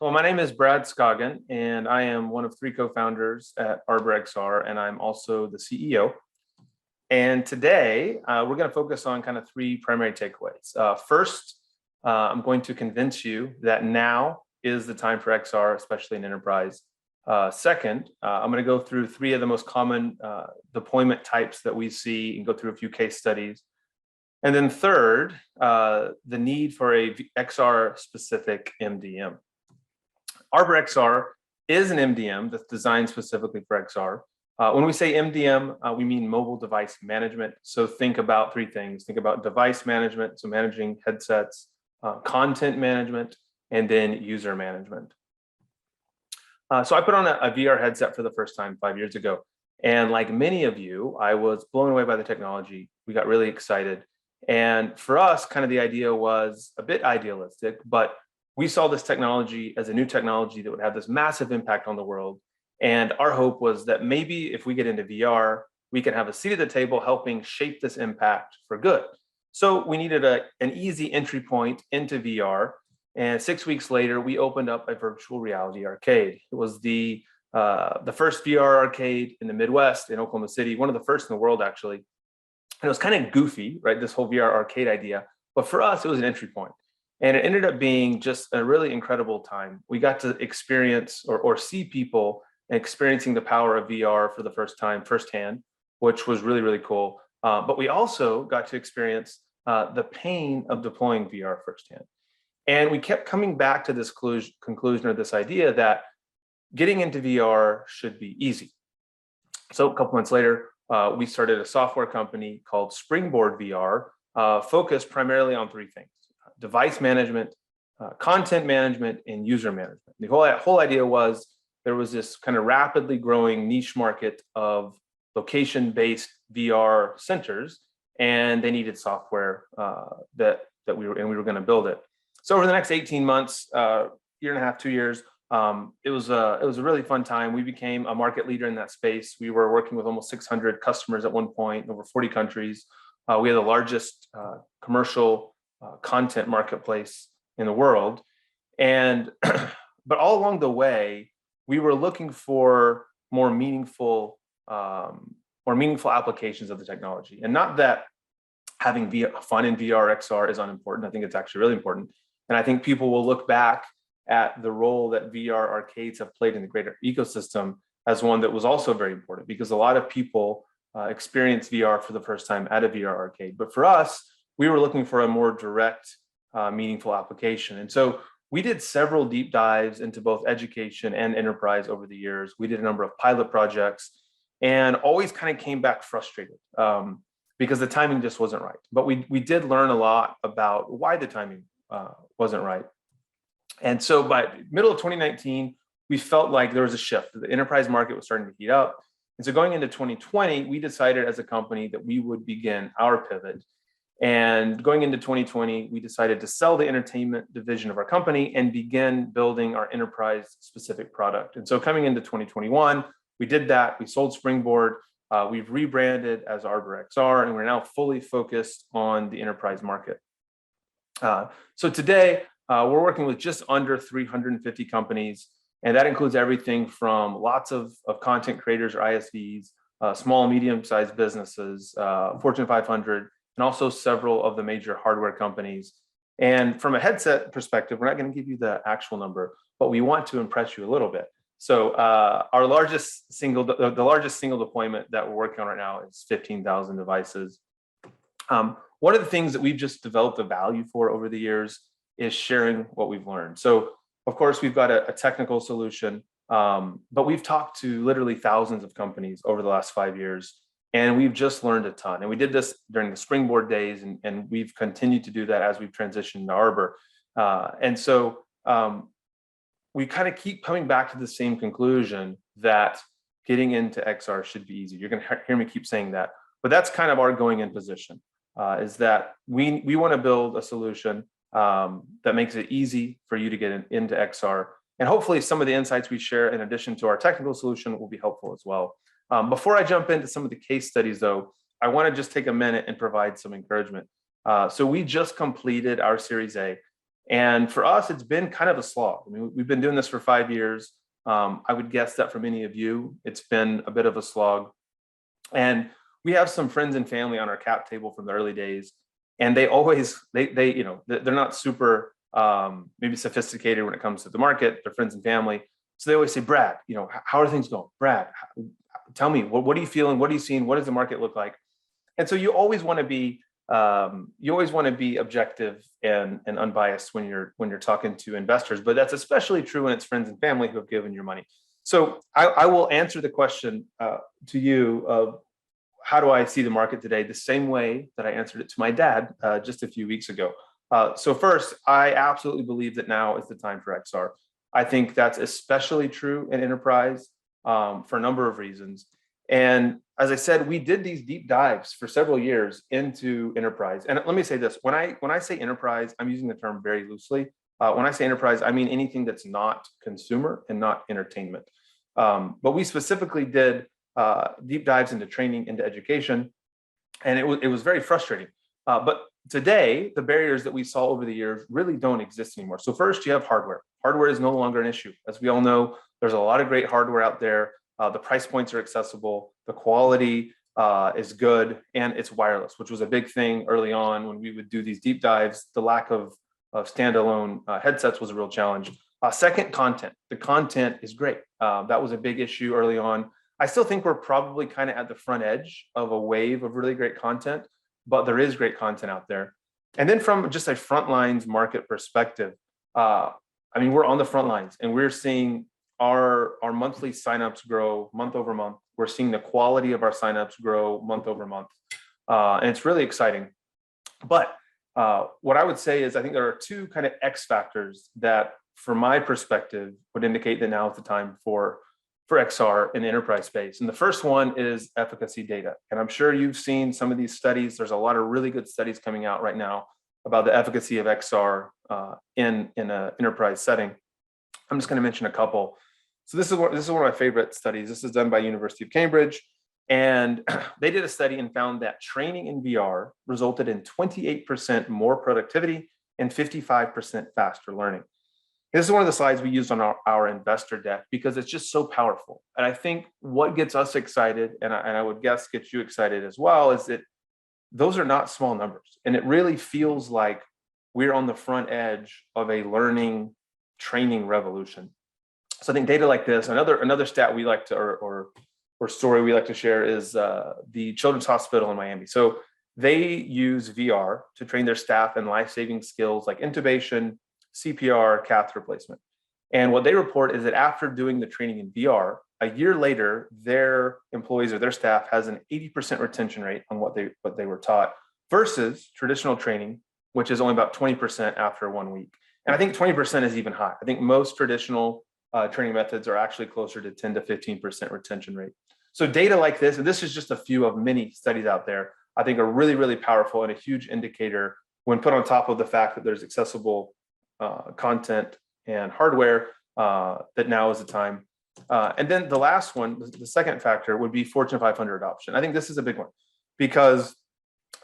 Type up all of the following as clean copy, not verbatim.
Well, my name is Brad Scoggin, and I am one of three co-founders at ArborXR, and I'm also the CEO. And today, we're going to focus on kind of three primary takeaways. First, I'm going to convince you that now is the time for XR, especially in enterprise. Second, I'm going to go through three of the most common deployment types that we see and go through a few case studies. And then third, the need for a XR-specific MDM. ArborXR is an MDM that's designed specifically for XR. When we say MDM, we mean mobile device management. So think about three things. Think about device management, so managing headsets, content management, and then user management. So I put on a VR headset for the first time 5 years ago. And like many of you, I was blown away by the technology. We got really excited. And for us, kind of the idea was a bit idealistic, but we saw this technology as a new technology that would have this massive impact on the world. And our hope was that maybe if we get into VR, we can have a seat at the table helping shape this impact for good. So we needed an easy entry point into VR. And 6 weeks later, we opened up a virtual reality arcade. It was the first VR arcade in the Midwest in Oklahoma City, one of the first in the world, actually. And it was kind of goofy, right? This whole VR arcade idea. But for us, it was an entry point. And it ended up being just a really incredible time. We got to experience or see people experiencing the power of VR for the first time firsthand, which was really, really cool. But we also got to experience the pain of deploying VR firsthand. And we kept coming back to this conclusion or this idea that getting into VR should be easy. So a couple months later, we started a software company called Springboard VR, focused primarily on three things: device management, content management, and user management. The whole idea was there was this kind of rapidly growing niche market of location-based VR centers, and they needed software that we were going to build it. So over the next 18 months, year and a half, 2 years, it was a really fun time. We became a market leader in that space. We were working with almost 600 customers at one point, over 40 countries. We had the largest commercial content marketplace in the world. And but all along the way, we were looking for more meaningful applications of the technology. And not that having fun in VR XR is unimportant. I think it's actually really important. And I think people will look back at the role that VR arcades have played in the greater ecosystem as one that was also very important, because a lot of people experience VR for the first time at a VR arcade. But for us, we were looking for a more direct, meaningful application. And so we did several deep dives into both education and enterprise over the years. We did a number of pilot projects and always kind of came back frustrated because the timing just wasn't right. But we did learn a lot about why the timing wasn't right. And so by middle of 2019, we felt like there was a shift. The enterprise market was starting to heat up. And so going into 2020, we decided as a company that we would begin our pivot. And going into 2020, we decided to sell the entertainment division of our company and begin building our enterprise-specific product. And so coming into 2021, we did that. We sold Springboard. We've rebranded as ArborXR, and we're now fully focused on the enterprise market. So today, we're working with just under 350 companies, and that includes everything from lots of content creators or ISVs, small and medium-sized businesses, Fortune 500, and also several of the major hardware companies. And from a headset perspective, we're not going to give you the actual number, but we want to impress you a little bit. So the largest single deployment that we're working on right now is 15,000 devices. One of the things that we've just developed a value for over the years is sharing what we've learned. So of course, we've got a technical solution, but we've talked to literally thousands of companies over the last 5 years. And we've just learned a ton. And we did this during the Springboard days, and we've continued to do that as we've transitioned to Arbor. And so we kind of keep coming back to the same conclusion that getting into XR should be easy. You're going to hear me keep saying that. But that's kind of our going in position, is that we want to build a solution that makes it easy for you to get into XR. And hopefully some of the insights we share in addition to our technical solution will be helpful as well. Before I jump into some of the case studies, though, I want to just take a minute and provide some encouragement. So we just completed our Series A. And for us, it's been kind of a slog. I mean, we've been doing this for 5 years. I would guess that for many of you, it's been a bit of a slog. And we have some friends and family on our cap table from the early days, and they always, they're not super maybe sophisticated when it comes to the market, their friends and family. So they always say, Brad, how are things going? Brad, tell me, what are you feeling? What are you seeing? What does the market look like? And so you always want to be objective and unbiased when you're talking to investors, but that's especially true when it's friends and family who have given your money. So I will answer the question to you of how do I see the market today, the same way that I answered it to my dad just a few weeks ago. So first, I absolutely believe that now is the time for XR. I think that's especially true in enterprise for a number of reasons. And as I said, we did these deep dives for several years into enterprise. And let me say this, when I say enterprise, I'm using the term very loosely. When I say enterprise, I mean anything that's not consumer and not entertainment. But we specifically did deep dives into training, into education, and it was very frustrating. But today, the barriers that we saw over the years really don't exist anymore. So first, you have hardware. Hardware is no longer an issue. As we all know, there's a lot of great hardware out there. The price points are accessible, the quality is good, and it's wireless, which was a big thing early on when we would do these deep dives. The lack of standalone headsets was a real challenge. Second, content. The content is great. That was a big issue early on. I still think we're probably kind of at the front edge of a wave of really great content, but there is great content out there. And then from just a frontlines market perspective, I mean, we're on the front lines and we're seeing our monthly signups grow month over month. We're seeing the quality of our signups grow month over month. And it's really exciting. But what I would say is I think there are two kind of X factors that, from my perspective, would indicate that now is the time for XR in the enterprise space. And the first one is efficacy data. And I'm sure you've seen some of these studies. There's a lot of really good studies coming out right now about the efficacy of XR in an enterprise setting. I'm just going to mention a couple. So this is one of my favorite studies. This is done by University of Cambridge. And they did a study and found that training in VR resulted in 28% more productivity and 55% faster learning. This is one of the slides we used on our investor deck because it's just so powerful. And I think what gets us excited, and I would guess gets you excited as well, is that those are not small numbers. And it really feels like we're on the front edge of a learning training revolution. So I think data like this, another stat we like to, or story we like to share is the Children's Hospital in Miami. So they use VR to train their staff in life-saving skills like intubation, CPR, cath replacement. And what they report is that after doing the training in VR, a year later, their employees or their staff has an 80% retention rate on what they were taught versus traditional training, which is only about 20% after 1 week. And I think 20% is even high. I think most traditional training methods are actually closer to 10 to 15% retention rate. So data like this, and this is just a few of many studies out there, I think are really, really powerful and a huge indicator when put on top of the fact that there's accessible content and hardware, that now is the time. And then the last one, the second factor would be Fortune 500 adoption. I think this is a big one because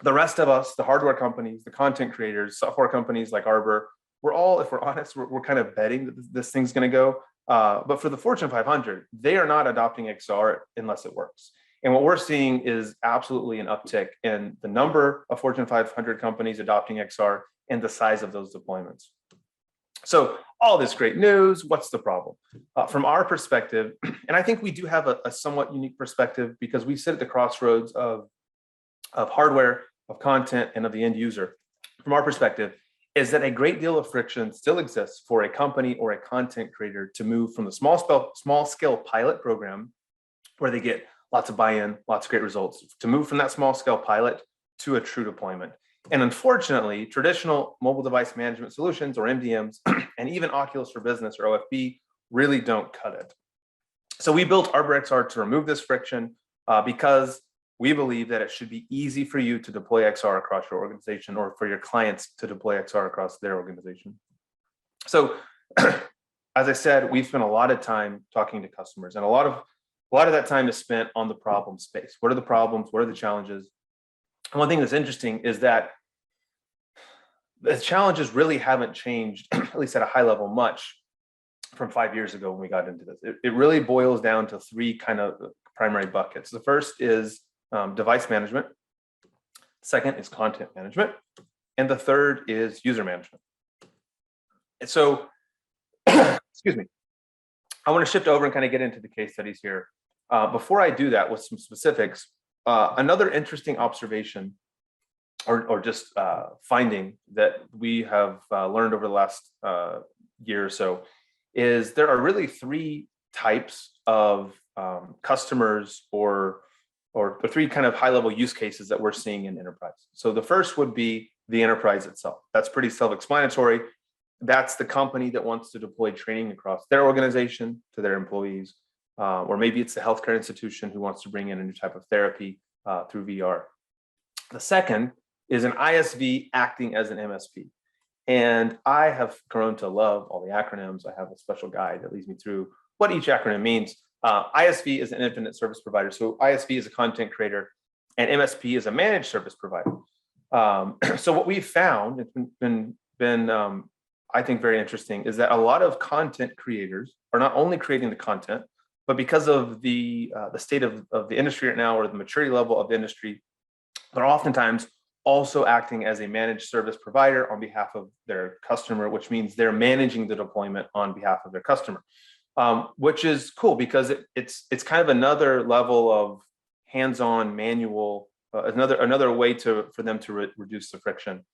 the rest of us, the hardware companies, the content creators, software companies like Arbor, we're all, if we're honest, we're kind of betting that this thing's going to go. But for the Fortune 500, they are not adopting XR unless it works. And what we're seeing is absolutely an uptick in the number of Fortune 500 companies adopting XR and the size of those deployments. So all this great news, what's the problem? From our perspective, and I think we do have a somewhat unique perspective because we sit at the crossroads of hardware, of content, and of the end user. From our perspective, is that a great deal of friction still exists for a company or a content creator to move from the small scale pilot program where they get lots of buy-in, lots of great results, to move from that small scale pilot to a true deployment. And unfortunately, traditional mobile device management solutions or MDMs and even Oculus for Business or OFB really don't cut it. So we built ArborXR to remove this friction because we believe that it should be easy for you to deploy XR across your organization or for your clients to deploy XR across their organization. So as I said, we've spent a lot of time talking to customers, and a lot of that time is spent on the problem space. What are the problems? What are the challenges? And one thing that's interesting is that the challenges really haven't changed, at least at a high level, much from 5 years ago when we got into this. It really boils down to three kind of primary buckets. The first is device management. Second is content management. And the third is user management. And so, excuse me, I want to shift over and kind of get into the case studies here. Before I do that with some specifics, another interesting observation or just finding that we have learned over the last year or so is there are really three types of customers or the three kind of high-level use cases that we're seeing in enterprise. So the first would be the enterprise itself. That's pretty self-explanatory. That's the company that wants to deploy training across their organization to their employees, or maybe it's the healthcare institution who wants to bring in a new type of therapy through VR. The second is an ISV acting as an MSP. And I have grown to love all the acronyms. I have a special guide that leads me through what each acronym means. ISV is an independent service provider. So ISV is a content creator and MSP is a managed service provider. So what we've found, it's been I think very interesting, is that a lot of content creators are not only creating the content, but because of the state of the industry right now or the maturity level of the industry, they're oftentimes also acting as a managed service provider on behalf of their customer, which means they're managing the deployment on behalf of their customer, which is cool because it's kind of another level of hands-on manual, another way for them to reduce the friction.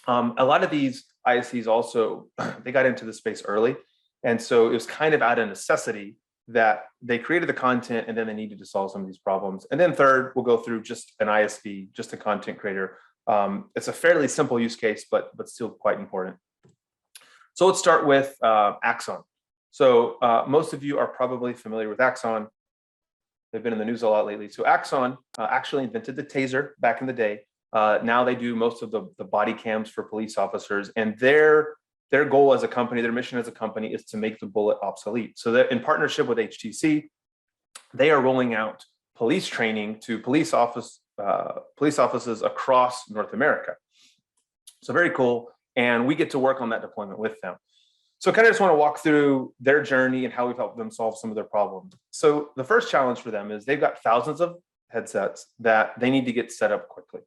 A lot of these ISVs also, they got into the space early. And so it was kind of out of necessity that they created the content and then they needed to solve some of these problems. And then third, we'll go through just an ISV, just a content creator. It's a fairly simple use case, but still quite important. So let's start with Axon. So most of you are probably familiar with Axon. They've been in the news a lot lately. So Axon actually invented the taser back in the day. Now they do most of the body cams for police officers, and their goal as a company, their mission as a company is to make the bullet obsolete. So that in partnership with HTC, they are rolling out police training to police offices across North America. So very cool. And we get to work on that deployment with them. So kind of just want to walk through their journey and how we've helped them solve some of their problems. So the first challenge for them is they've got thousands of headsets that they need to get set up quickly.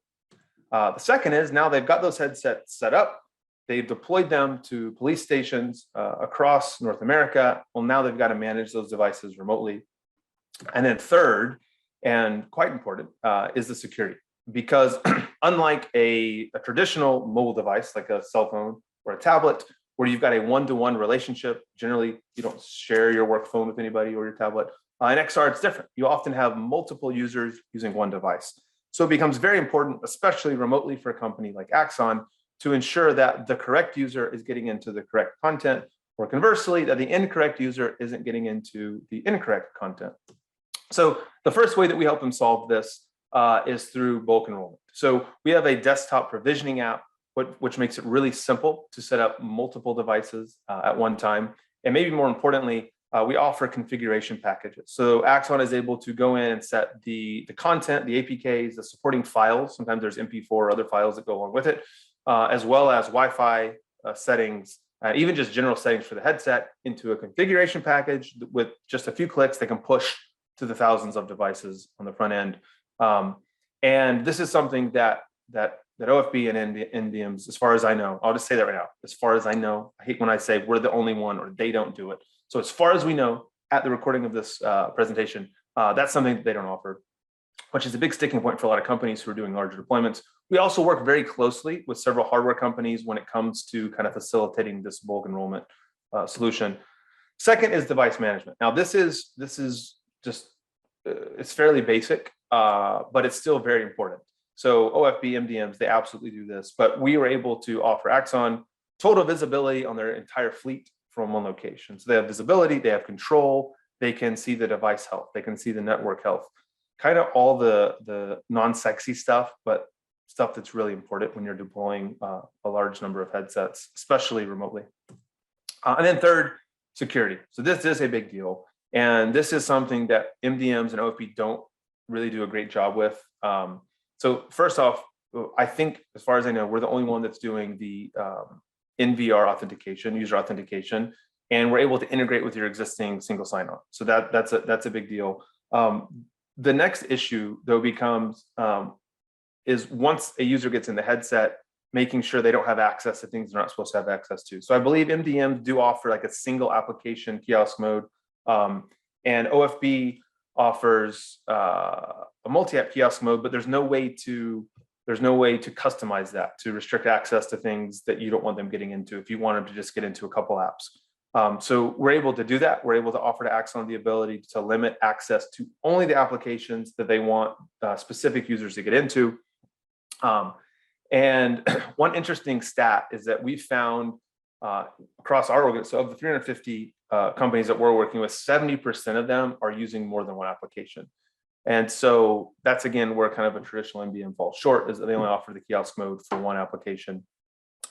The second is now they've got those headsets set up. They've deployed them to police stations across North America. Well, now they've got to manage those devices remotely. And then third, and quite important, is the security. Because unlike a traditional mobile device, like a cell phone or a tablet, where you've got a one-to-one relationship, generally you don't share your work phone with anybody or your tablet. In XR, it's different. You often have multiple users using one device. So it becomes very important, especially remotely for a company like Axon, to ensure that the correct user is getting into the correct content, or conversely, that the incorrect user isn't getting into the incorrect content. So the first way that we help them solve this is through bulk enrollment. So we have a desktop provisioning app, which makes it really simple to set up multiple devices at one time. And maybe more importantly, we offer configuration packages. So Axon is able to go in and set the content, the APKs, the supporting files. Sometimes there's MP4 or other files that go along with it, as well as Wi-Fi settings, even just general settings for the headset into a configuration package. With just a few clicks, they can push to the thousands of devices on the front end. And this is something that OFB and NDMs, as far as I know, I'll just say that right now, as far as I know, I hate when I say we're the only one or they don't do it. So as far as we know, at the recording of this presentation, that's something that they don't offer, which is a big sticking point for a lot of companies who are doing larger deployments. We also work very closely with several hardware companies when it comes to kind of facilitating this bulk enrollment solution. Second is device management. Now this is just, it's fairly basic, but it's still very important. So OFB, MDMs, they absolutely do this, but we were able to offer Axon total visibility on their entire fleet from one location. So they have visibility, they have control, they can see the device health, they can see the network health, kind of all the non-sexy stuff, but stuff that's really important when you're deploying a large number of headsets, especially remotely. And then third, security. So this is a big deal. And this is something that MDMs and OFB don't really do a great job with. So first off, I think, as far as I know, we're the only one that's doing the NVR authentication, user authentication, and we're able to integrate with your existing single sign-on. So that's a big deal. The next issue, though, becomes is once a user gets in the headset, making sure they don't have access to things they're not supposed to have access to. So I believe MDMs do offer like a single application kiosk mode, and OFB offers a multi-app kiosk mode, but there's no way to customize that to restrict access to things that you don't want them getting into if you want them to just get into a couple apps. So we're able to do that. We're able to offer to Axon the ability to limit access to only the applications that they want specific users to get into. And one interesting stat is that we found across our organization, so of the 350 companies that we're working with, 70% of them are using more than one application. And so that's, again, where kind of a traditional MDM falls short, is that they only offer the kiosk mode for one application.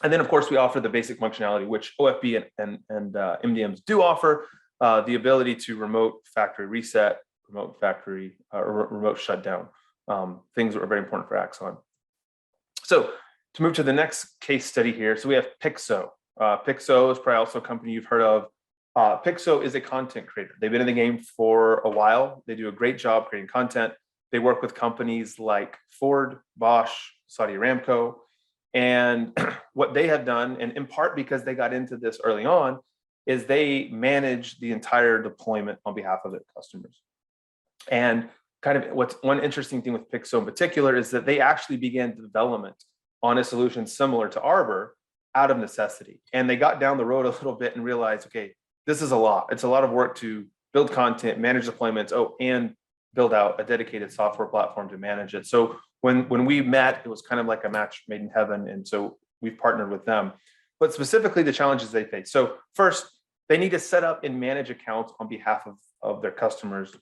And then, of course, we offer the basic functionality, which OFB and MDMs do offer, the ability to remote factory reset, remote factory, remote shutdown, things that are very important for Axon. So to move to the next case study here, so we have Pixo. Pixo is probably also a company you've heard of. Pixo is a content creator. They've been in the game for a while. They do a great job creating content. They work with companies like Ford, Bosch, Saudi Aramco. And what they have done, and in part because they got into this early on, is they manage the entire deployment on behalf of their customers. And kind of what's one interesting thing with Pixo in particular is that they actually began development on a solution similar to Arbor out of necessity. And they got down the road a little bit and realized, okay, this is a lot. It's a lot of work to build content, manage deployments, and build out a dedicated software platform to manage it. So when we met, it was kind of like a match made in heaven. And so we've partnered with them. But specifically the challenges they face. So first, they need to set up and manage accounts on behalf of their customers.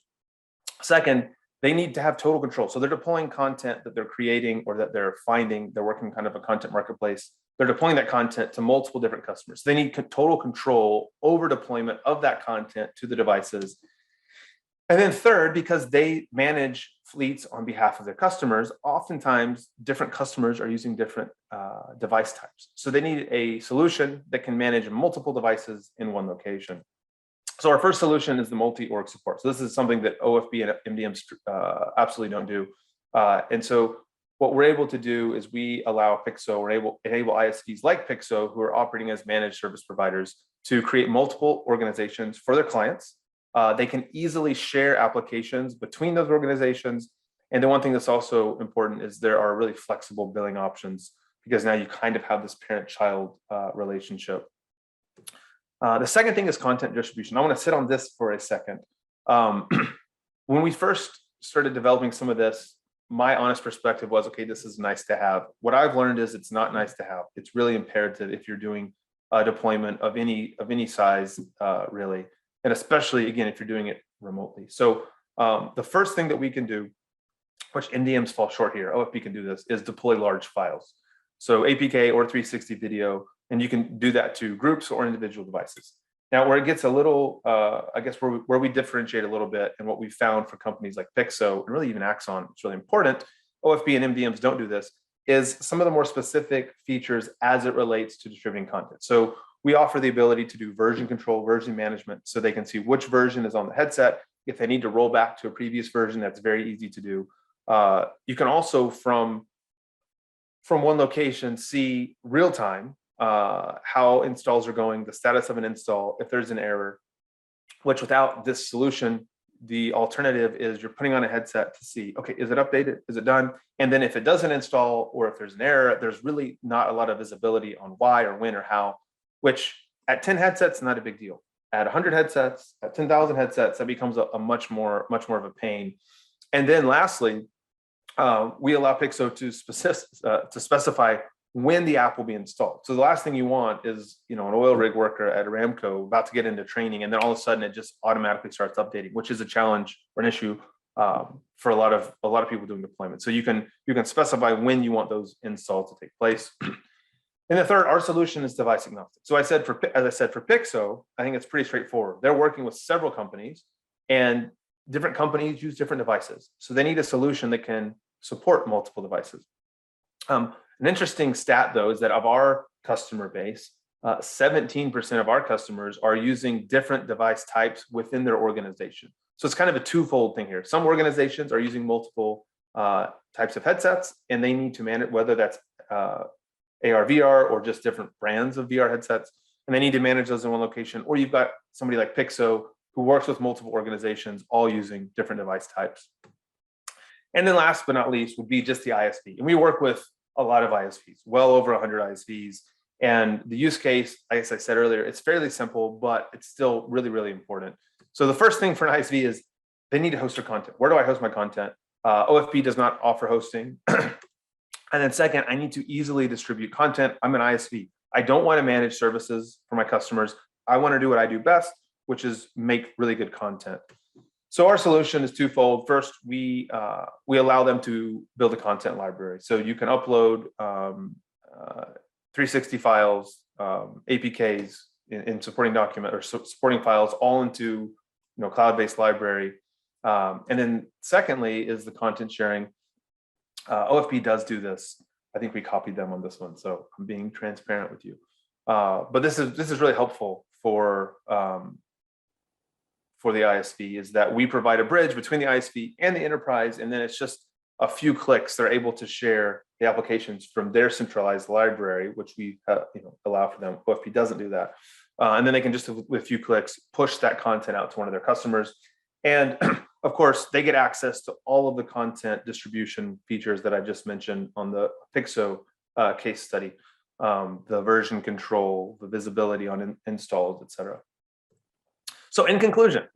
Second, they need to have total control. So they're deploying content that they're creating or that they're finding. They're working kind of a content marketplace. They're deploying that content to multiple different customers. They need total control over deployment of that content to the devices. And then third, because they manage fleets on behalf of their customers, oftentimes different customers are using different device types. So they need a solution that can manage multiple devices in one location. So our first solution is the multi-org support. So this is something that OFB and MDMs absolutely don't do. And so what we're able to do is we allow Pixo, enable ISVs like Pixo, who are operating as managed service providers, to create multiple organizations for their clients. They can easily share applications between those organizations. And the one thing that's also important is there are really flexible billing options, because now you kind of have this parent-child relationship. The second thing is content distribution. I want to sit on this for a second. When we first started developing some of this, my honest perspective was, okay, this is nice to have. What I've learned is it's not nice to have. It's really imperative if you're doing a deployment of any size, really. And especially, again, if you're doing it remotely. So the first thing that we can do, which MDMs fall short here, OFB can do this, is deploy large files. So APK or 360 video, and you can do that to groups or individual devices. Now, where it gets a little, I guess, where we differentiate a little bit, and what we found for companies like Pixo, and really even Axon, it's really important, OFB and MDMs don't do this, is some of the more specific features as it relates to distributing content. So we offer the ability to do version control, version management, so they can see which version is on the headset. If they need to roll back to a previous version, that's very easy to do. You can also, from one location, see real time how installs are going, the status of an install, if there's an error, which without this solution, the alternative is you're putting on a headset to see, okay, is it updated? Is it done? And then if it doesn't install, or if there's an error, there's really not a lot of visibility on why or when or how, which at 10 headsets, not a big deal. At 100 headsets, at 10,000 headsets, that becomes a much more of a pain. And then lastly, we allow Pixo to specify when the app will be installed. So the last thing you want is, an oil rig worker at Aramco about to get into training, and then all of a sudden it just automatically starts updating, which is a challenge or an issue for a lot of people doing deployment. So you can specify when you want those installs to take place. And the third, our solution is device agnostic. So as I said, for Pixo, I think it's pretty straightforward. They're working with several companies, and different companies use different devices. So they need a solution that can support multiple devices. An interesting stat, though, is that of our customer base, 17% of our customers are using different device types within their organization. So it's kind of a twofold thing here. Some organizations are using multiple types of headsets, and they need to manage whether that's AR, VR, or just different brands of VR headsets, and they need to manage those in one location. Or you've got somebody like Pixo who works with multiple organizations, all using different device types. And then last but not least would be just the ISV. And we work with a lot of ISVs, well over 100 ISVs. And the use case, as I said earlier, it's fairly simple, but it's still really, really important. So the first thing for an ISV is they need to host their content. Where do I host my content? OFP does not offer hosting. And then second, I need to easily distribute content. I'm an ISV. I don't want to manage services for my customers. I want to do what I do best, which is make really good content. So our solution is twofold. First, we allow them to build a content library. So you can upload 360 files, APKs in supporting document or supporting files all into cloud-based library. And then secondly is the content sharing. OFP does do this. I think we copied them on this one, so I'm being transparent with you. But this is really helpful for the ISV, is that we provide a bridge between the ISV and the enterprise, and then it's just a few clicks. They're able to share the applications from their centralized library, which we allow for them. OFP doesn't do that, and then they can just with a few clicks push that content out to one of their customers. And of course, they get access to all of the content distribution features that I just mentioned on the Pixo case study, the version control, the visibility on installs, et cetera. So in conclusion,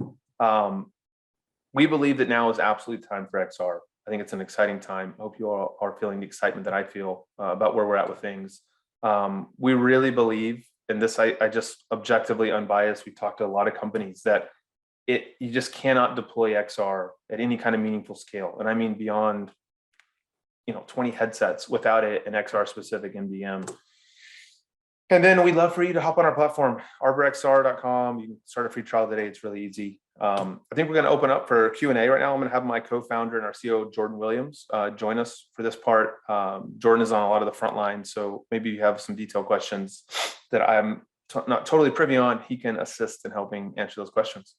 we believe that now is absolutely time for XR. I think it's an exciting time. I hope you all are feeling the excitement that I feel about where we're at with things. We really believe in this. I just objectively unbiased. We talked to a lot of companies that you just cannot deploy XR at any kind of meaningful scale. And I mean beyond 20 headsets without an XR specific MDM. And then we'd love for you to hop on our platform, ArborXR.com. You can start a free trial today. It's really easy. I think we're going to open up for Q&A right now. I'm going to have my co-founder and our CEO, Jordan Williams, join us for this part. Jordan is on a lot of the front lines, so maybe you have some detailed questions that I'm not totally privy on. He can assist in helping answer those questions.